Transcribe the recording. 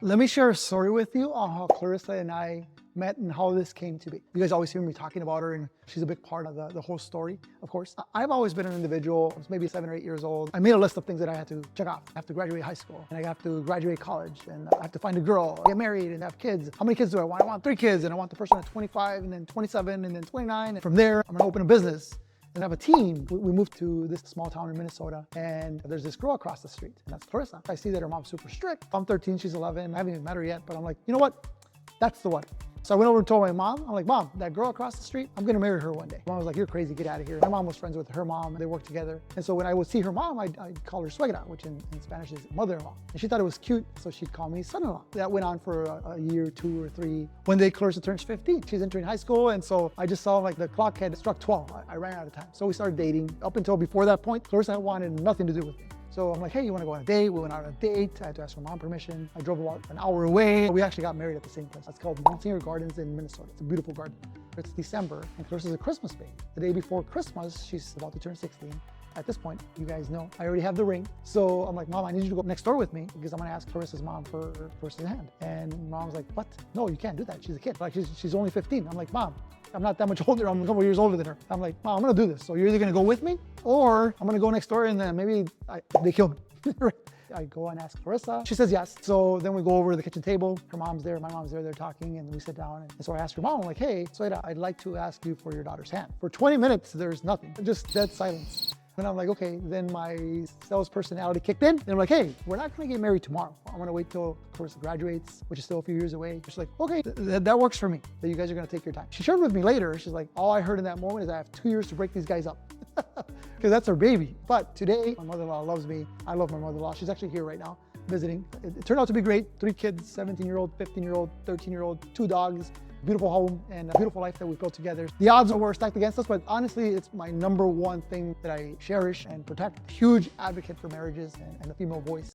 Let me share a story with you on how Clarissa and I met and how this came to be. You guys always hear me talking about her, and she's a big part of the whole story, of course. I've always been an individual. I was maybe 7 or 8 years old. I made a list of things that I had to check off. I have to graduate high school, and I have to graduate college, and I have to find a girl, get married, and have kids. How many kids do I want? I want 3 kids, and I want the person at 25, and then 27, and then 29. And from there, I'm gonna open a business and have a team. We moved to this small town in Minnesota, and there's this girl across the street, and that's Clarissa. I see that her mom's super strict. I'm 13, she's 11. I haven't even met her yet, but I'm like, you know what? That's the one. So I went over and told my mom, I'm like, Mom, that girl across the street, I'm gonna marry her one day. Mom was like, you're crazy, get out of here. My mom was friends with her mom, they worked together. And so when I would see her mom, I'd call her suegra, which in Spanish is mother-in-law. And she thought it was cute, so she'd call me son-in-law. That went on for a year, 2 or 3. One day Clarissa turns 15. She's entering high school, and so I just saw like the clock had struck 12. I ran out of time. So we started dating. Up until before that point, Clarissa wanted nothing to do with me. So I'm like, hey, you wanna go on a date? We went out on a date. I had to ask her mom permission. I drove about an hour away. We actually got married at the same place. It's called Monsignor Gardens in Minnesota. It's a beautiful garden. It's December, and Clarissa's a Christmas baby. The day before Christmas, she's about to turn 16. At this point, you guys know, I already have the ring. So I'm like, Mom, I need you to go next door with me because I'm gonna ask Clarissa's mom for her first hand. And Mom's like, what? No, you can't do that. She's a kid. Like, she's only 15. I'm like, Mom, I'm not that much older. I'm a couple years older than her. I'm like, Mom, I'm gonna do this. So you're either gonna go with me or I'm gonna go next door and then maybe they kill me. I go and ask Clarissa. She says yes. So then we go over to the kitchen table. Her mom's there, my mom's there, they're talking, and we sit down. And so I ask her mom, I'm like, hey, Soeda, I'd like to ask you for your daughter's hand. For 20 minutes, there's nothing, just dead silence. And I'm like, okay, then my sales personality kicked in. And I'm like, hey, we're not gonna get married tomorrow. I'm gonna wait till Clarissa graduates, which is still a few years away. She's like, okay, that works for me, that you guys are gonna take your time. She shared with me later, she's like, all I heard in that moment is I have 2 years to break these guys up. Because that's her baby. But today, my mother-in-law loves me. I love my mother-in-law. She's actually here right now visiting. It turned out to be great. 3 kids, 17-year-old, 15-year-old, 13-year-old, 2 dogs, beautiful home, and a beautiful life that we built together. The odds were stacked against us, but honestly, it's my #1 thing that I cherish and protect. Huge advocate for marriages and the female voice.